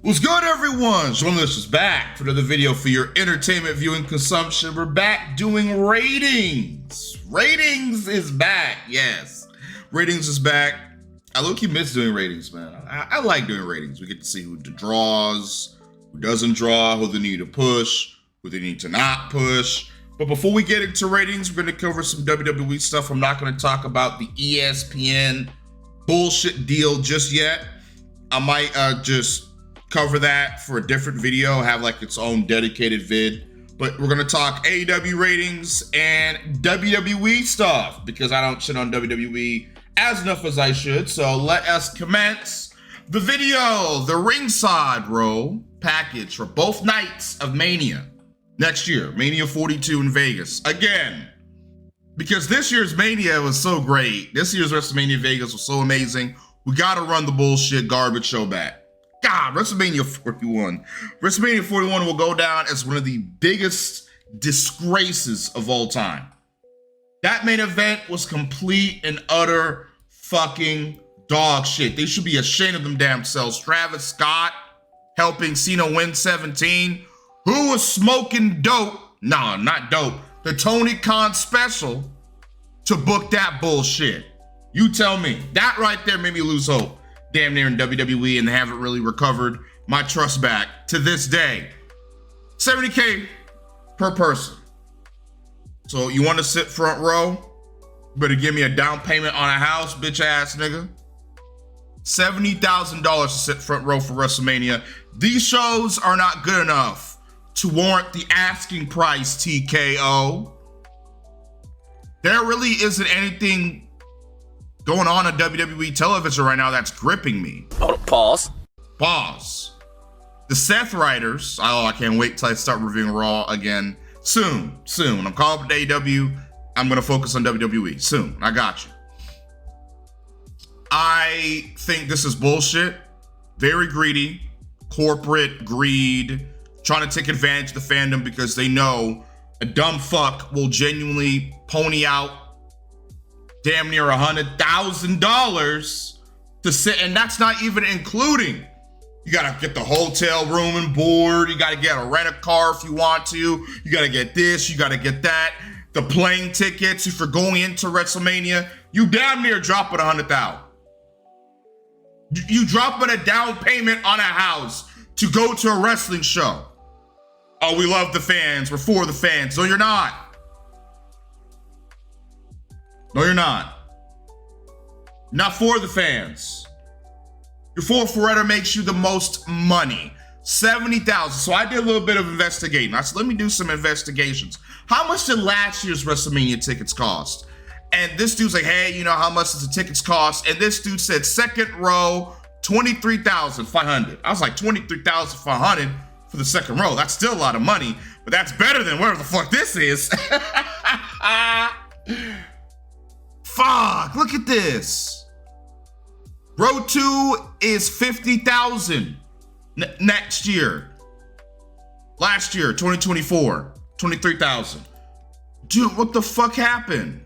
What's good, everyone? Journalist is back for another video for your entertainment viewing consumption. We're back doing ratings. Ratings is back, yes. Ratings is back. I low-key miss doing ratings, man. I like doing ratings. We get to see who draws, who doesn't draw, who they need to push, who they need to not push. But before we get into ratings, we're going to cover some WWE stuff. I'm not going to talk about the ESPN bullshit deal just yet. I might just cover that for a different video, have like its own dedicated vid. But we're gonna talk AEW ratings and WWE stuff because I don't shit on WWE as enough as I should. So let us commence the video. The ringside row package for both nights of Mania next year, Mania 42 in Vegas. Again, because this year's Mania was so great. This year's WrestleMania Vegas was so amazing. We gotta run the bullshit garbage show back. God, WrestleMania 41. WrestleMania 41 will go down as one of the biggest disgraces of all time. That main event was complete and utter fucking dog shit. They should be ashamed of them damn selves. Travis Scott helping Cena win 17. Who was smoking dope? Nah, not dope. The Tony Khan special to book that bullshit. You tell me. That right there made me lose hope. Damn near in WWE, and they haven't really recovered my trust back to this day. $70K per person. So you want to sit front row? Better give me a down payment on a house, bitch ass nigga. $70,000 to sit front row for WrestleMania. These shows are not good enough to warrant the asking price, TKO. There really isn't anything going on WWE television right now that's gripping me. Oh, pause. The Seth writers, I can't wait till I start reviewing Raw again. Soon. I'm calling up AEW. I'm gonna focus on WWE soon. I got you. I think this is bullshit. Very greedy, corporate greed, trying to take advantage of the fandom because they know a dumb fuck will genuinely pony out damn near $100,000 to sit, and that's not even including. You gotta get the hotel room and board. You gotta get a rent-a-car if you want to. You gotta get this. You gotta get that. The plane tickets if you're going into WrestleMania. You damn near dropping $100,000. You dropping a down payment on a house to go to a wrestling show. Oh, we love the fans. We're for the fans. No, you're not. No, you're not. Not for the fans. You're for whoever makes you the most money. $70,000. So I did a little bit of investigating. I said, let me do some investigations. How much did last year's WrestleMania tickets cost? And this dude's like, hey, you know how much does the tickets cost? And this dude said second row, $23,500. I was like, $23,500 for the second row. That's still a lot of money, but that's better than whatever the fuck this is. Fuck, look at this. Row 2 is $50,000 next year. Last year, 2024, $23,000. Dude, what the fuck happened?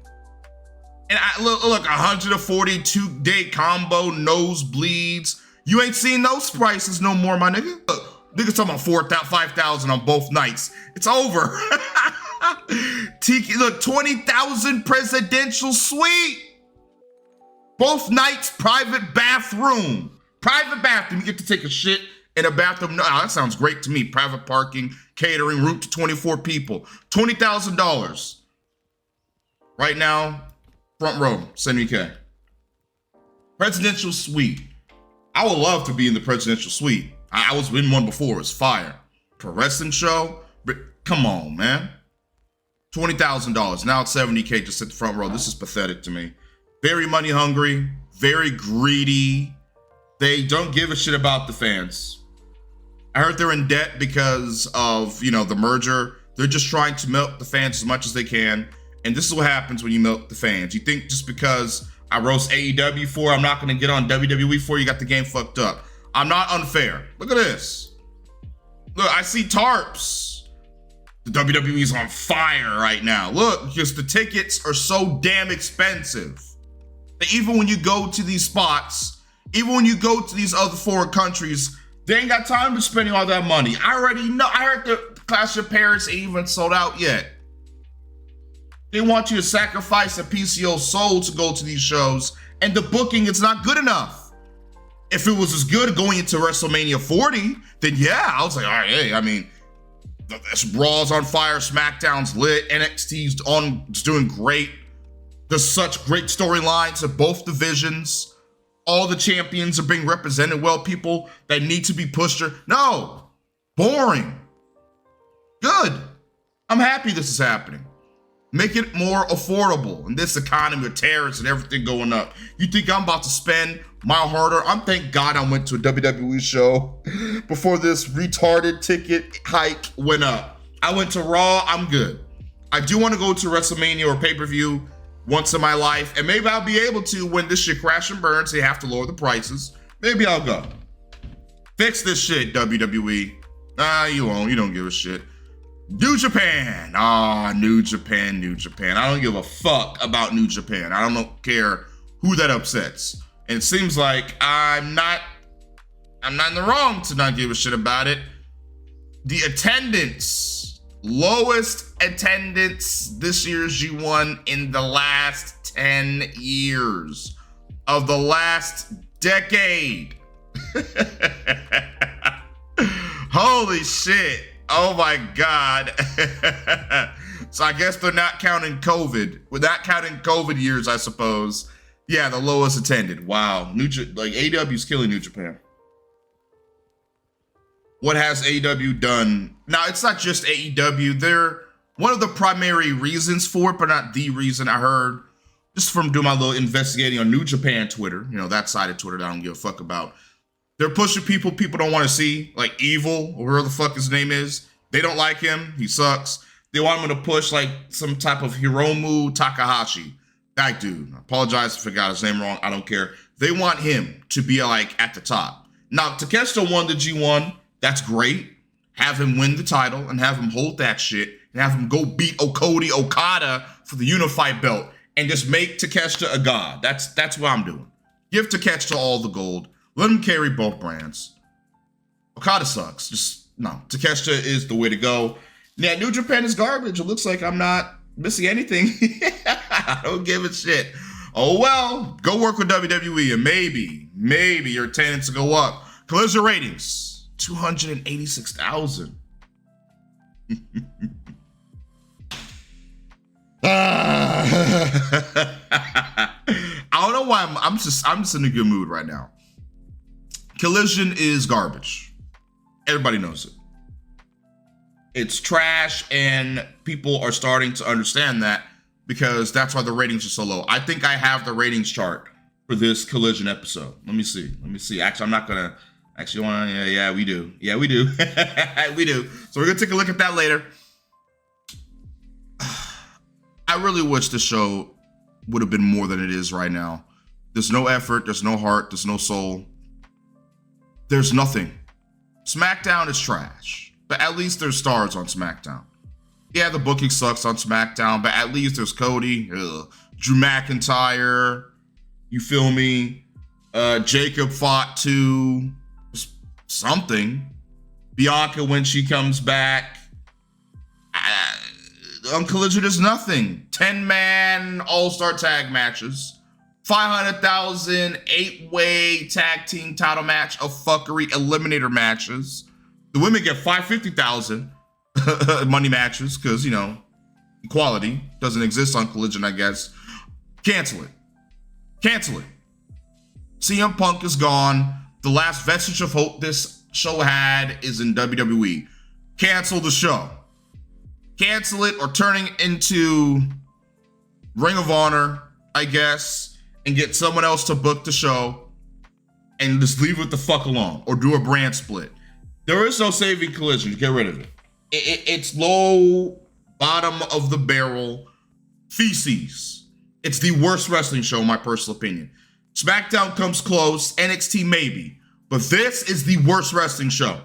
And look, 142-day combo, nosebleeds. You ain't seen those prices no more, my nigga. Look, niggas talking about $4,000, $5,000 on both nights. It's over. Tiki, look, 20,000 presidential suite. Both nights, private bathroom. You get to take a shit in a bathroom. No, that sounds great to me. Private parking, catering, route to 24 people. $20,000. Right now, front row, $70K. Presidential suite. I would love to be in the presidential suite. I was in one before. It was fire. For a wrestling show, but come on, man. $20,000. Now it's $70K just at the front row. This is pathetic to me. Very money hungry, very greedy. They don't give a shit about the fans. I heard they're in debt because of, the merger. They're just trying to milk the fans as much as they can. And this is what happens when you milk the fans. You think just because I roast AEW for, I'm not gonna get on WWE for, you got the game fucked up. I'm not unfair. Look at this. Look, I see tarps. The WWE's on fire right now. Look, because the tickets are so damn expensive. That even when you go to these spots, even when you go to these other foreign countries, They ain't got time to spending all that money. I already know. I heard the Clash of Paris ain't even sold out yet. They want you to sacrifice a piece of your soul to go to these shows, and the booking is not good enough. If it was as good going into WrestleMania 40, then yeah, I was like, all right, hey, I mean, Raw's on fire, SmackDown's lit, NXT's doing great. There's such great storylines of both divisions. All the champions are being represented well. People that need to be pushed are, no, boring. Good. I'm happy this is happening. Make it more affordable in this economy of tariffs and everything going up. You think I'm about to spend my hard-earned? Thank God I went to a WWE show before this retarded ticket hike went up. I went to Raw, I'm good. I do want to go to WrestleMania or pay-per-view once in my life, and maybe I'll be able to when this shit crash and burns. They have to lower the prices. Maybe I'll go. Fix this shit, WWE. Nah, you won't. You don't give a shit. New Japan. New Japan, New Japan. I don't give a fuck about New Japan. I don't care who that upsets. And it seems like I'm not in the wrong to not give a shit about it. The attendance, lowest attendance this year's G1 in the last 10 years of the last decade. Holy shit. Oh my God. So I guess they're not counting COVID. Without counting COVID years, I suppose. Yeah, the lowest attended. Wow. AEW's killing New Japan. What has AEW done? Now, it's not just AEW. They're one of the primary reasons for it, but not the reason. I heard, just from doing my little investigating on New Japan Twitter, that side of Twitter that I don't give a fuck about. They're pushing people don't want to see, like Evil, or whatever the fuck his name is. They don't like him. He sucks. They want him to push like some type of Hiromu Takahashi. That dude. I apologize if I got his name wrong. I don't care. They want him to be like at the top. Now, Takeshita won the G1. That's great. Have him win the title and have him hold that shit and have him go beat Okada for the unified belt and just make Takeshita a god. That's what I'm doing. Give Takeshita all the gold. Let him carry both brands. Okada sucks. Takeshita is the way to go. Yeah, New Japan is garbage. It looks like I'm not missing anything. I don't give a shit. Oh well, go work with WWE and maybe your attendance will go up. Collision ratings, 286,000. I don't know why I'm just in a good mood right now. Collision is garbage. Everybody knows it. It's trash, and people are starting to understand that because that's why the ratings are so low. I think I have the ratings chart for this Collision episode. Let me see. Actually, I'm not gonna. Actually, yeah, we do. Yeah, we do. We do. So we're gonna take a look at that later. I really wish the show would have been more than it is right now. There's no effort. There's no heart. There's no soul. There's nothing. SmackDown is trash, but at least there's stars on SmackDown. Yeah, the booking sucks on SmackDown, but at least there's Cody, Drew McIntyre, you feel me? Jacob fought to something. Bianca when she comes back. On Collision, there's nothing. 10-man all-star tag matches. 500,000 8-way tag team title match of fuckery eliminator matches. The women get 550,000 money matches because, equality doesn't exist on Collision, I guess. Cancel it. CM Punk is gone. The last vestige of hope this show had is in WWE. Cancel the show. Cancel it or turning into Ring of Honor, I guess, and get someone else to book the show and just leave it the fuck alone or do a brand split. There is no saving Collision. Get rid of it. It's low, bottom of the barrel feces. It's the worst wrestling show, in my personal opinion. SmackDown comes close, NXT maybe, but this is the worst wrestling show.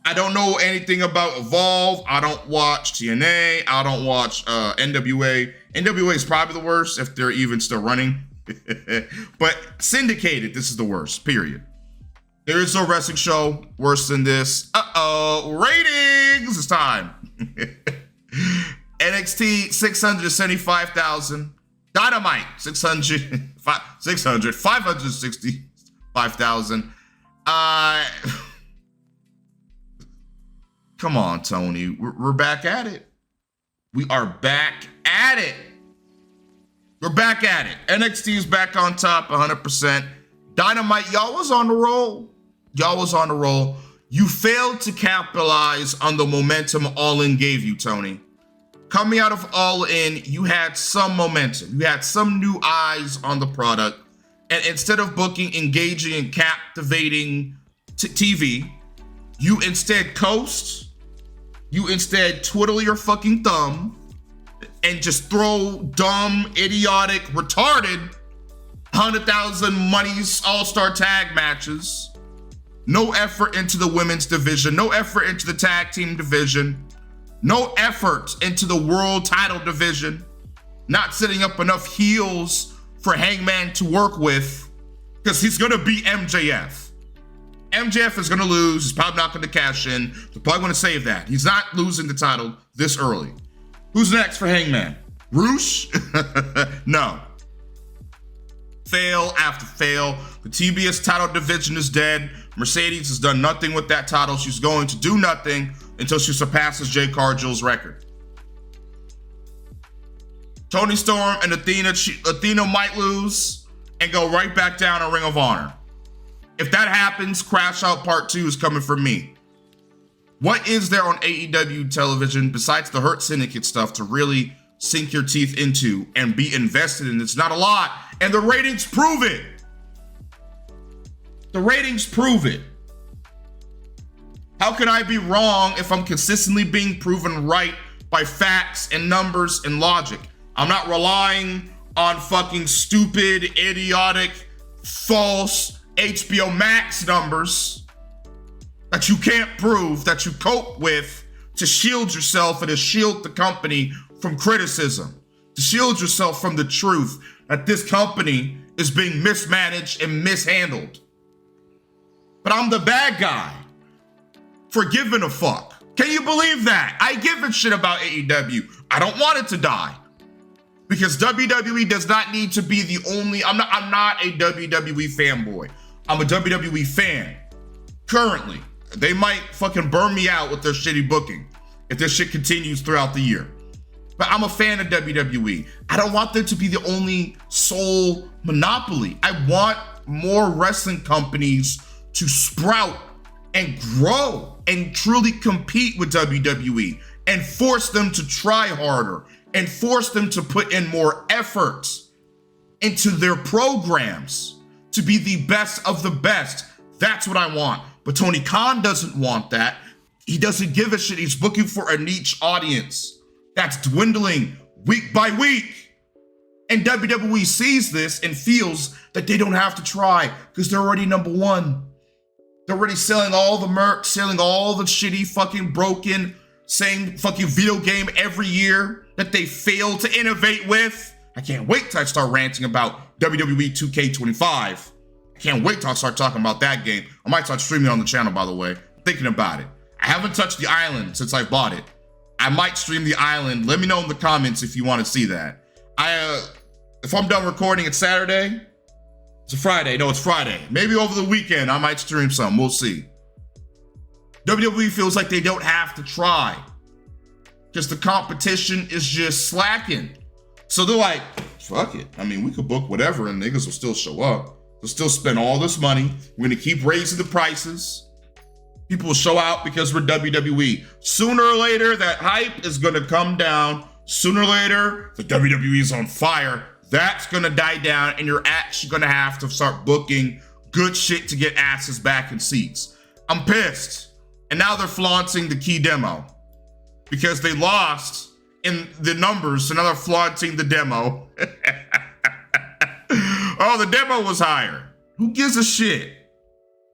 I don't know anything about Evolve. I don't watch TNA. I don't watch NWA. NWA is probably the worst if they're even still running. But syndicated, this is the worst, period. There is no wrestling show worse than this. Ratings. It's time. NXT 675,000. Dynamite 565,000. Come on, Tony. We're back at it. We are back at it. We're back at it. NXT is back on top 100%. Dynamite, y'all was on the roll. Y'all was on the roll. You failed to capitalize on the momentum All In gave you, Tony. Coming out of All In, you had some momentum. You had some new eyes on the product. And instead of booking engaging and captivating TV, you instead coast. You instead twiddle your fucking thumb and just throw dumb, idiotic, retarded 100,000 monies all-star tag matches. No effort into the women's division. No effort into the tag team division. No effort into the world title division. Not setting up enough heels for Hangman to work with because he's going to beat MJF. MJF is going to lose. He's probably not going to cash in. They're probably going to save that. He's not losing the title this early. Who's next for Hangman? Roosh? No. Fail after fail. The TBS title division is dead. Mercedes has done nothing with that title. She's going to do nothing until she surpasses Jade Cargill's record. Toni Storm and Athena might lose and go right back down in Ring of Honor. If that happens, Crash Out Part 2 is coming from me. What is there on AEW television besides the Hurt Syndicate stuff to really sink your teeth into and be invested in? It's not a lot, and the ratings prove it. The ratings prove it. How can I be wrong if I'm consistently being proven right by facts and numbers and logic? I'm not relying on fucking stupid, idiotic, false HBO Max numbers that you can't prove, that you cope with to shield yourself and to shield the company from criticism, to shield yourself from the truth that this company is being mismanaged and mishandled. But I'm the bad guy for giving a fuck. Can you believe that? I give a shit about AEW. I don't want it to die. Because WWE does not need to be the only, I'm not a WWE fanboy. I'm a WWE fan. Currently. They might fucking burn me out with their shitty booking if this shit continues throughout the year. But I'm a fan of WWE. I don't want them to be the only sole monopoly. I want more wrestling companies to sprout and grow and truly compete with WWE and force them to try harder and force them to put in more effort into their programs to be the best of the best. That's what I want. But Tony Khan doesn't want that. He doesn't give a shit. He's booking for a niche audience that's dwindling week by week. And WWE sees this and feels that they don't have to try because they're already number one. They're already selling all the merch, selling all the shitty fucking broken, same fucking video game every year that they fail to innovate with. I can't wait till I start ranting about WWE 2K25. I can't wait till I start talking about that game. I might start streaming on the channel, by the way. I'm thinking about it. I haven't touched the island since I bought it. I might stream the island. Let me know in the comments if you want to see that. If I'm done recording, it's Saturday. It's a Friday. No, it's Friday. Maybe over the weekend, I might stream some. We'll see. WWE feels like they don't have to try because the competition is just slacking. So they're like, fuck it. I mean, we could book whatever and niggas will still show up. They'll still spend all this money. We're going to keep raising the prices. People will show out because we're WWE. Sooner or later, that hype is going to come down. Sooner or later, the WWE is on fire. That's going to die down and you're actually going to have to start booking good shit to get asses back in seats. I'm pissed. And now they're flaunting the key demo because they lost in the numbers. So now they're flaunting the demo. Oh, the demo was higher. Who gives a shit?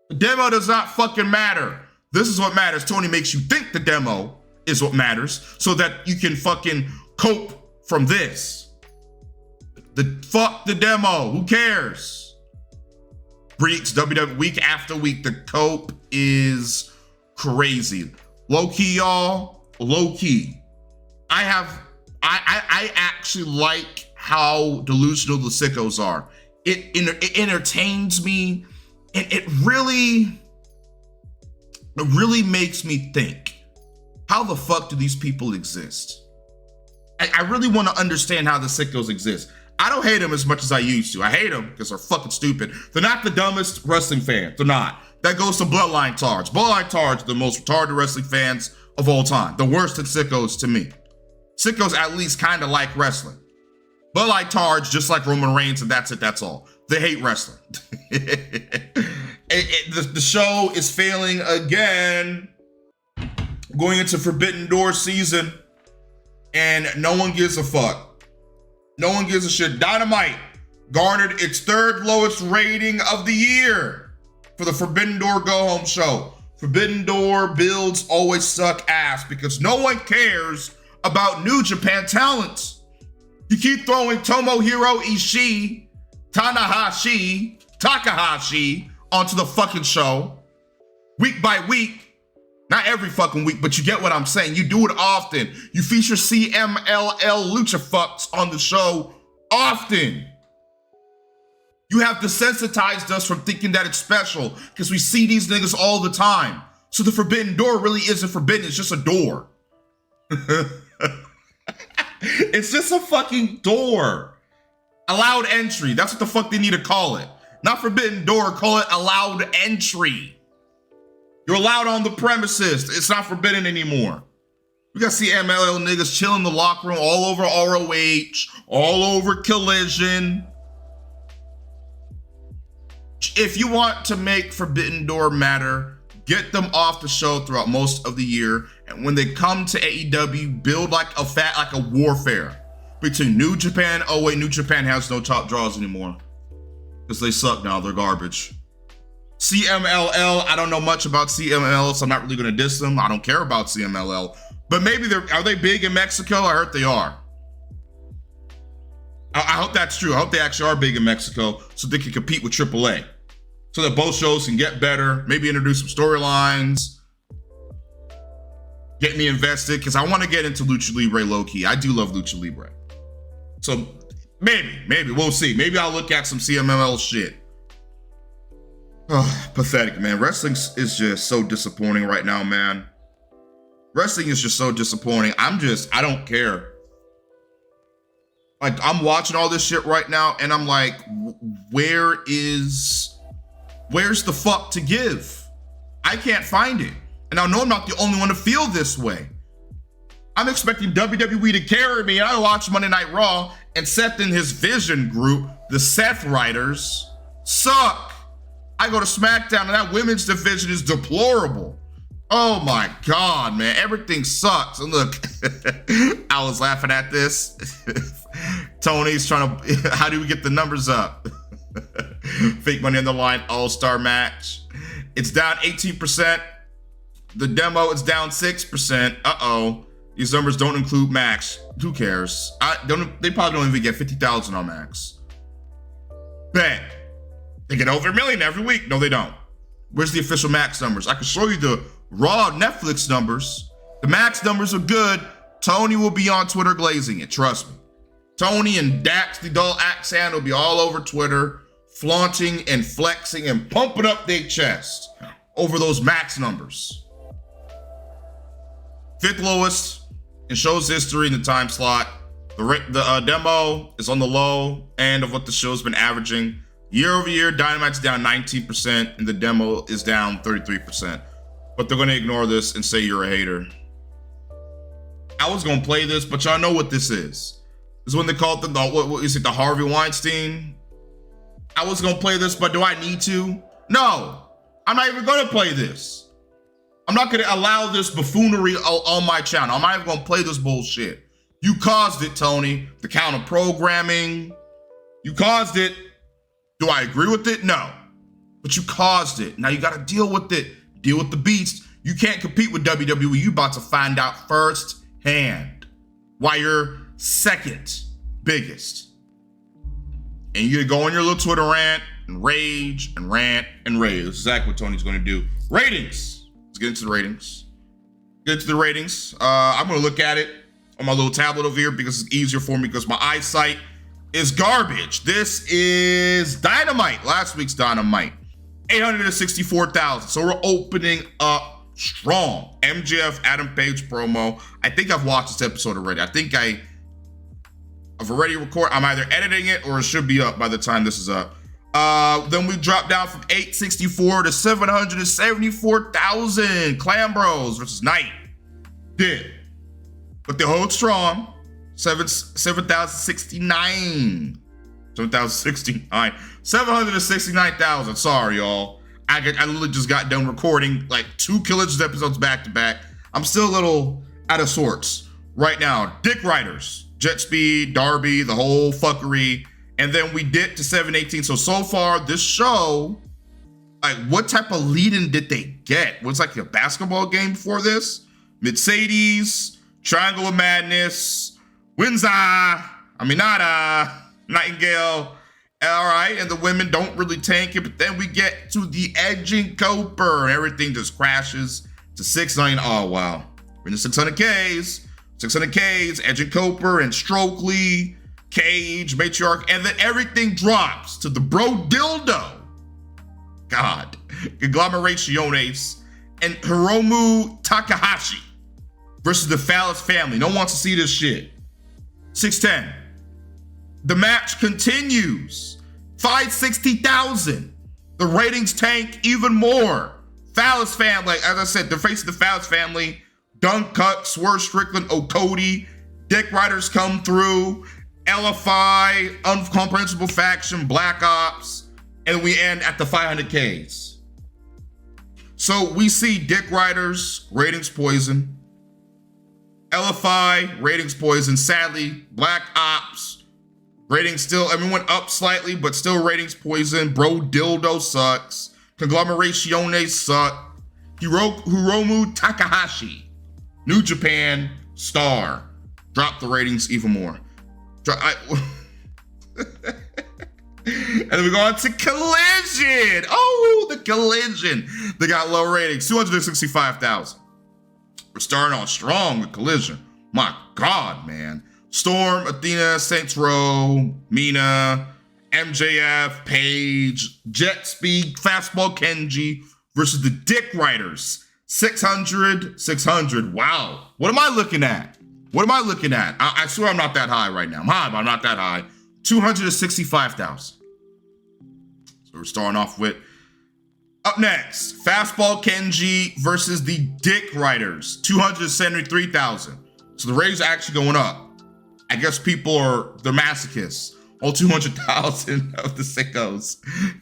The demo does not fucking matter. This is what matters. Tony makes you think the demo is what matters so that you can fucking cope from this. Fuck the demo. Who cares? Breaks WWE week after week. The cope is crazy. Low key, y'all. Low key. I actually like how delusional the sickos are. It entertains me, and it really makes me think, how the fuck do these people exist? I really want to understand how the sickos exist. I don't hate them as much as I used to. I hate them because they're fucking stupid. They're not the dumbest wrestling fans. They're not. That goes to Bloodline Tards. Bloodline Tards are the most retarded wrestling fans of all time. The worst in sickos to me. Sickos at least kind of like wrestling. Bloodline Tards, just like Roman Reigns, and that's it, that's all. They hate wrestling. The show is failing again. Going into Forbidden Door season, and no one gives a fuck. No one gives a shit. Dynamite garnered its third lowest rating of the year for the Forbidden Door Go Home show. Forbidden Door builds always suck ass because no one cares about New Japan talent. You keep throwing Tomohiro Ishii, Takahashi onto the fucking show week by week. Not every fucking week, but you get what I'm saying. You do it often. You feature CMLL Lucha fucks on the show often. You have desensitized us from thinking that it's special because we see these niggas all the time. So the Forbidden Door really isn't forbidden. It's just a door. It's just a fucking door. Allowed entry. That's what the fuck they need to call it. Not Forbidden Door. Call it allowed entry. You're allowed on the premises. It's not forbidden anymore. We got CMLL niggas chilling in the locker room all over ROH, all over Collision. If you want to make Forbidden Door matter, get them off the show throughout most of the year. And when they come to AEW, build like a warfare between New Japan. Oh wait, New Japan has no top draws anymore because they suck now. They're garbage. CMLL, I don't know much about CMLL, so I'm not really going to diss them. I don't care about CMLL. But maybe are they big in Mexico? I heard they are. I hope that's true. I hope they actually are big in Mexico so they can compete with AAA. So that both shows can get better, maybe introduce some storylines, get me invested, because I want to get into Lucha Libre low-key. I do love Lucha Libre. So maybe, we'll see. Maybe I'll look at some CMLL shit. Oh, pathetic, man. Wrestling is just so disappointing right now, man. Wrestling is just so disappointing. I don't care. Like, I'm watching all this shit right now, and I'm like, where's the fuck to give? I can't find it. And I know I'm not the only one to feel this way. I'm expecting WWE to carry me. I watch Monday Night Raw, and Seth and his Vision group, the Seth Riders, suck. I go to SmackDown and that women's division is deplorable. Oh my God, man. Everything sucks. And look, I was laughing at this. Tony's trying to, how do we get the numbers up? Fake Money on the Line All-Star match. It's down 18%. The demo is down 6%. Uh-oh. These numbers don't include Max. Who cares? They probably don't even get 50,000 on Max. Bet. They get over 1 million every week. No, they don't. Where's the official Max numbers? I can show you the raw Netflix numbers. The Max numbers are good. Tony will be on Twitter glazing it. Trust me. Tony and Dax the Dull Axan will be all over Twitter, flaunting and flexing and pumping up their chest over those Max numbers. 5th lowest in show's history in the time slot. The demo is on the low end of what the show's been averaging. Year over year, Dynamite's down 19% and the demo is down 33%. But they're gonna ignore this and say you're a hater. I was gonna play this, but y'all know what this is. This is when they call it what is it, the Harvey Weinstein? I was gonna play this, but do I need to? No, I'm not even gonna play this. I'm not gonna allow this buffoonery on my channel. I'm not even gonna play this bullshit. You caused it, Tony. The counter programming. You caused it. Do I agree with it? No. But you caused it. Now you gotta deal with it. Deal with the beast. You can't compete with WWE. You about to find out firsthand why you're second biggest. And you go on your little Twitter rant and rage and rant and rave. That's exactly what Tony's going to do. Ratings. Let's get into the ratings. I'm going to look at it on my little tablet over here because it's easier for me because my eyesight is garbage. This is Dynamite, last week's Dynamite. 864,000. So we're opening up strong. MJF Adam Page promo. I think I've watched this episode already. I think I've already recorded. I'm either editing it or it should be up by the time this is up. Then we dropped down from 864 to 774,000. Clan Bros versus Knight. Did. But they hold strong. 7,069. 769,000. Sorry, y'all. I literally just got done recording like 2 Collisions episodes back to back. I'm still a little out of sorts right now. Dick Riders, Jet Speed, Darby, the whole fuckery. And then we did to 718. So far, this show, like, what type of lead-in did they get? Was like a basketball game before this? Mercedes, Triangle of Madness, Nightingale. All right, and the women don't really tank it, but then we get to the Edge and Cooper, and everything just crashes to 690. Oh, wow. We're in the 600Ks, Edge and Cooper, and Stokely, Cage, Matriarch, and then everything drops to the Bro Dildo. God. Conglomerationes and Hiromu Takahashi versus the Phallus family. No one wants to see this shit. 610. The match continues. 560,000. The ratings tank even more. Phallus family, like, as I said, they're facing the Phallus family. Dunk Cut, Swerve Strickland, Okody. Dick Riders come through. LFI, Uncomprehensible Faction, Black Ops. And we end at the 500Ks. So we see Dick Riders, ratings poison. LFI, ratings poison. Sadly, Black Ops, ratings still, went up slightly, but still ratings poison. Bro Dildo sucks. Conglomerationes suck. Hiromu Takahashi, New Japan star, dropped the ratings even more. And then we go on to Collision. Oh, the Collision. They got low ratings, 265,000. We're starting on strong with Collision. My God, man. Storm, Athena, Saints Row, Mina, MJF, Page, Jet Speed, Fastball Kenji versus the Dick Riders. 600. Wow. What am I looking at? I swear I'm not that high right now. I'm high, but I'm not that high. 265,000. So we're starting off with, up next, Fastball Kenji versus the Dick Riders, 273,000. So the ratings are actually going up. I guess they're masochists. All 200,000 of the sickos.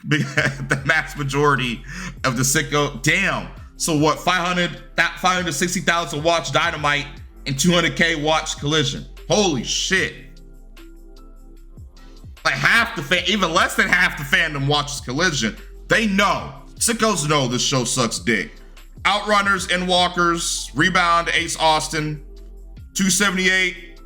The mass majority of the sicko. Damn. So what, 560,000 watch Dynamite and 200K watch Collision. Holy shit. Like even less than half the fandom watches Collision. They know. Sickos know this show sucks dick. Outrunners and Walkers. Rebound Ace Austin. 278.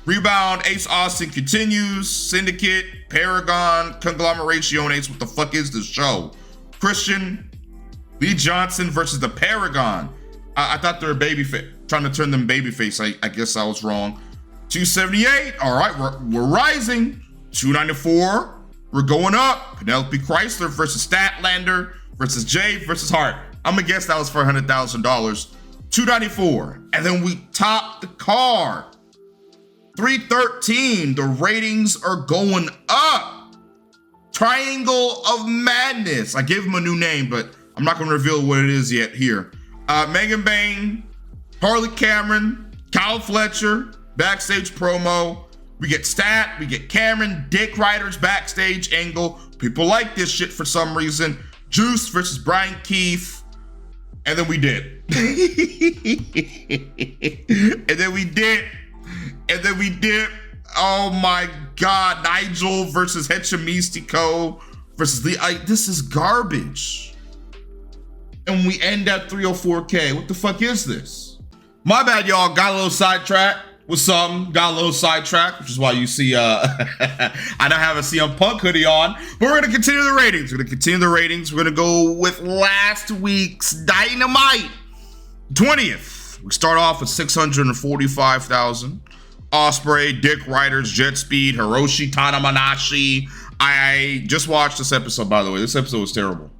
Rebound Ace Austin continues. Syndicate. Paragon. Conglomerationes. What the fuck is this show? Christian. Lee Johnson versus the Paragon. I thought they were babyface. Trying to turn them babyface. I guess I was wrong. 278. All right, we're rising. 294. We're going up. Penelope Chrysler versus Statlander versus Jay versus Hart. I'm gonna guess that was for $100,000. 294. And then we top the card. 313. The ratings are going up. Triangle of Madness. I gave him a new name, but I'm not gonna reveal what it is yet here. Megan Bain, Harley Cameron, Kyle Fletcher, backstage promo. We get Stat, we get Cameron, Dick Riders backstage angle. People like this shit for some reason. Juice versus Brian Keith. And then we did. And then we did. Oh my God. Nigel versus Hechamistico versus this is garbage. And we end at 304K. What the fuck is this? My bad, y'all. Got a little sidetracked. with something. Got a little sidetracked, which is why you see I don't have a CM Punk hoodie on. But we're gonna continue the ratings. We're gonna go with last week's Dynamite 20th. We start off with 645,000. Ospreay, Dick Riders, Jet Speed, Hiroshi Tanamanashi. I just watched this episode, by the way. This episode was terrible.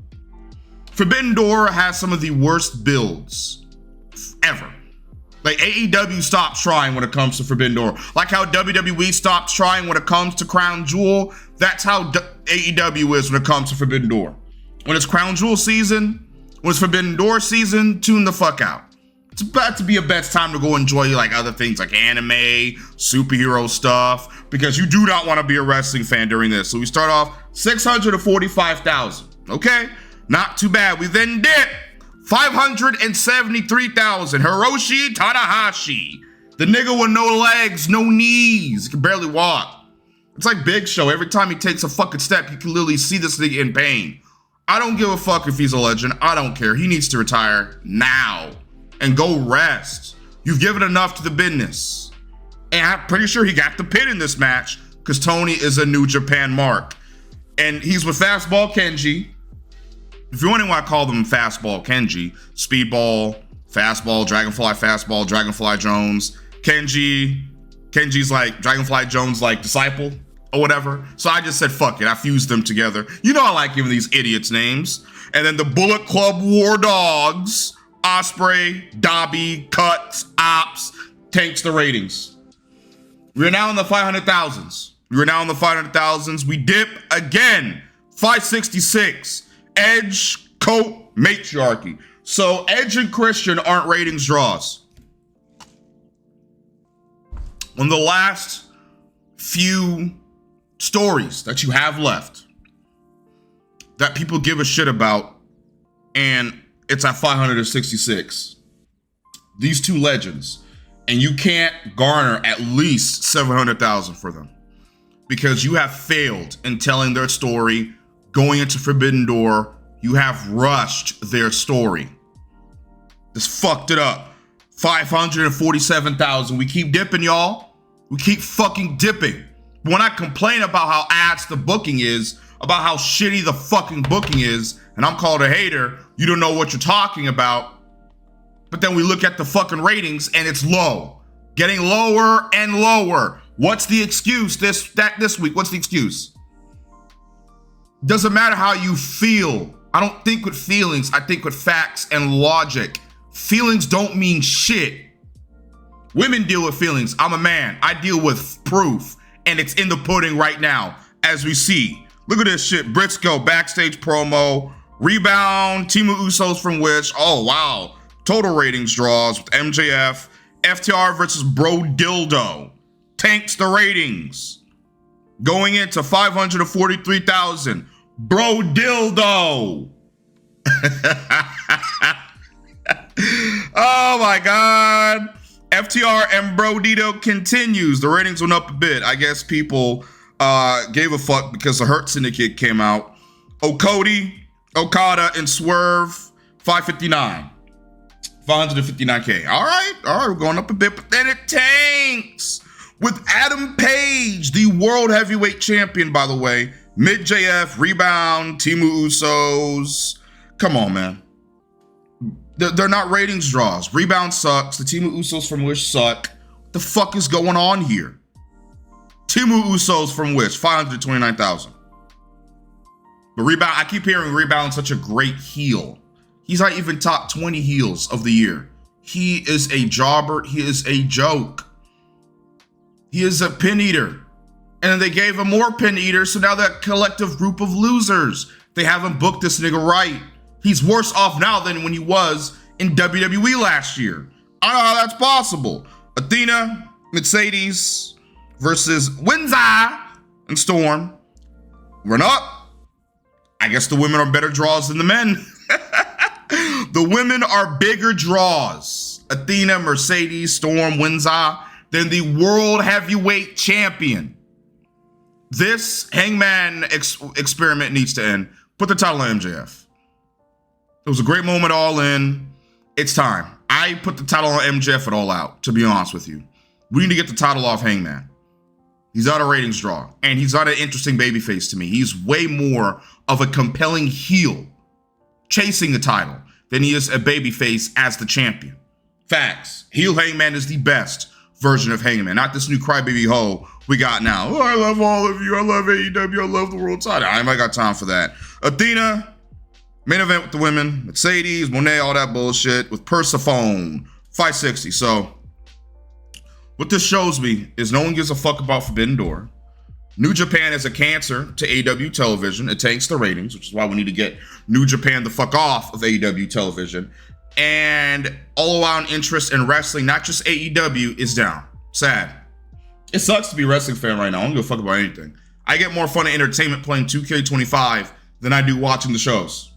Forbidden Door has some of the worst builds ever. Like, AEW stopped trying when it comes to Forbidden Door. Like how WWE stopped trying when it comes to Crown Jewel, that's how AEW is when it comes to Forbidden Door. When it's Crown Jewel season, when it's Forbidden Door season, tune the fuck out. It's about to be a best time to go enjoy like other things like anime, superhero stuff, because you do not want to be a wrestling fan during this. So we start off 645,000. Okay, not too bad. We then dip 573,000. Hiroshi Tanahashi, the nigga with no legs, no knees, he can barely walk. It's like Big Show. Every time he takes a fucking step, you can literally see this nigga in pain. I don't give a fuck if he's a legend. I don't care. He needs to retire now and go rest. You've given enough to the business. And I'm pretty sure he got the pin in this match because Tony is a New Japan mark. And he's with Fastball Kenji. If you're wondering why I call them Fastball Kenji, Speedball, Fastball, Dragonfly Jones. Kenji's like Dragonfly Jones, like disciple or whatever. So I just said, fuck it. I fused them together. You know I like giving these idiots names. And then the Bullet Club War Dogs, Ospreay, Dobby, Cuts, Ops, tanks the ratings. We're now in the 500,000s. We dip again, 566. Edge, Coat, Matriarchy. So Edge and Christian aren't ratings draws. On the last few stories that you have left that people give a shit about, and it's at 566. These two legends, and you can't garner at least 700,000 for them because you have failed in telling their story. Going into Forbidden Door, you have rushed their story. Just fucked it up. 547,000. We keep dipping, y'all. We keep fucking dipping. When I complain about how ass the booking is, about how shitty the fucking booking is, and I'm called a hater, you don't know what you're talking about. But then we look at the fucking ratings and it's low. Getting lower and lower. What's the excuse this week? What's the excuse? Doesn't matter how you feel. I don't think with feelings. I think with facts and logic. Feelings don't mean shit. Women deal with feelings. I'm a man. I deal with proof. And it's in the pudding right now, as we see. Look at this shit. Briscoe, backstage promo. Rebound, Team of Usos from Wish. Oh, wow. Total ratings draws with MJF. FTR versus Bro Dildo. Tanks the ratings. Going into 543,000. Bro Dildo. Oh my God. FTR and Bro Dildo continues. The ratings went up a bit. I guess people gave a fuck because the Hurt Syndicate came out. Okada, and Swerve, 559. 559K. All right, we're going up a bit, but then it tanks with Adam Page, the World Heavyweight Champion, by the way. Mid JF, Rebound, Team Usos. Come on, man. They're not ratings draws. Rebound sucks. The Team of Usos from Wish suck. What the fuck is going on here? Team of Usos from Wish, 529,000. But Rebound, I keep hearing Rebound such a great heel. He's not even top 20 heels of the year. He is a jobber. He is a joke. He is a pin eater. And then they gave him more pin eaters, so now that collective group of losers. They haven't booked this nigga right. He's worse off now than when he was in WWE last year. I don't know how that's possible. Athena, Mercedes versus Windsor and Storm. Run up. I guess the women are better draws than the men. The women are bigger draws. Athena, Mercedes, Storm, Windsor than the World Heavyweight Champion. This Hangman experiment needs to end. Put the title on MJF. It was a great moment all in. It's time. I put the title on MJF at All Out, to be honest with you. We need to get the title off Hangman. He's not a ratings draw, and he's not an interesting babyface to me. He's way more of a compelling heel chasing the title than he is a babyface as the champion. Facts. Heel Hangman is the best version of Hangman, not this new crybaby hoe we got now. Oh, I love all of you. I love AEW. I love the world title. I ain't got time for that. Athena, main event with the women. Mercedes, Monet, all that bullshit with Persephone. 560. So what this shows me is no one gives a fuck about Forbidden Door. New Japan is a cancer to AEW television. It tanks the ratings, which is why we need to get New Japan the fuck off of AEW television. And all-around interest in wrestling, not just AEW, is down. Sad. It sucks to be a wrestling fan right now. I don't give a fuck about anything. I get more fun and entertainment playing 2K25 than I do watching the shows.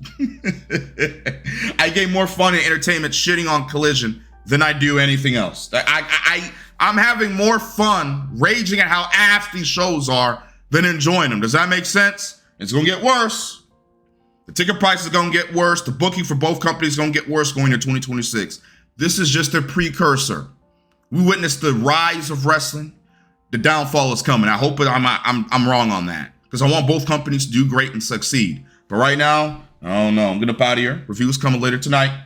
I get more fun and entertainment shitting on Collision than I do anything else. I'm having more fun raging at how ass these shows are than enjoying them. Does that make sense? It's gonna get worse. The ticket price is gonna get worse. The booking for both companies is gonna get worse going into 2026. This is just a precursor. We witnessed the rise of wrestling. The downfall is coming. I hope I'm wrong on that, because I want both companies to do great and succeed. But right now, I don't know. I'm gonna up out of here. Reviews coming later tonight.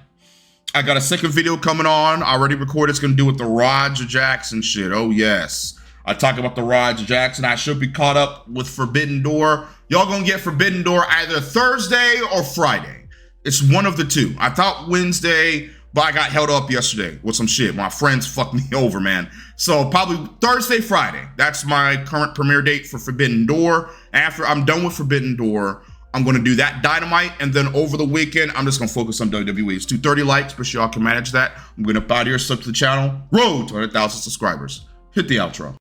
I got a second video coming on. I already recorded. It's gonna do with the Roger Jackson shit. Oh yes. I talk about the Roger Jackson. I should be caught up with Forbidden Door. Y'all gonna get Forbidden Door either Thursday or Friday. It's one of the two. I thought Wednesday, but I got held up yesterday with some shit. My friends fucked me over, man. So probably Thursday, Friday. That's my current premiere date for Forbidden Door. After I'm done with Forbidden Door, I'm going to do that Dynamite, and then over the weekend, I'm just going to focus on WWE. It's 230 likes, but y'all can manage that. I'm going to up out of here, sub to the channel. Road to 100,000 subscribers. Hit the outro.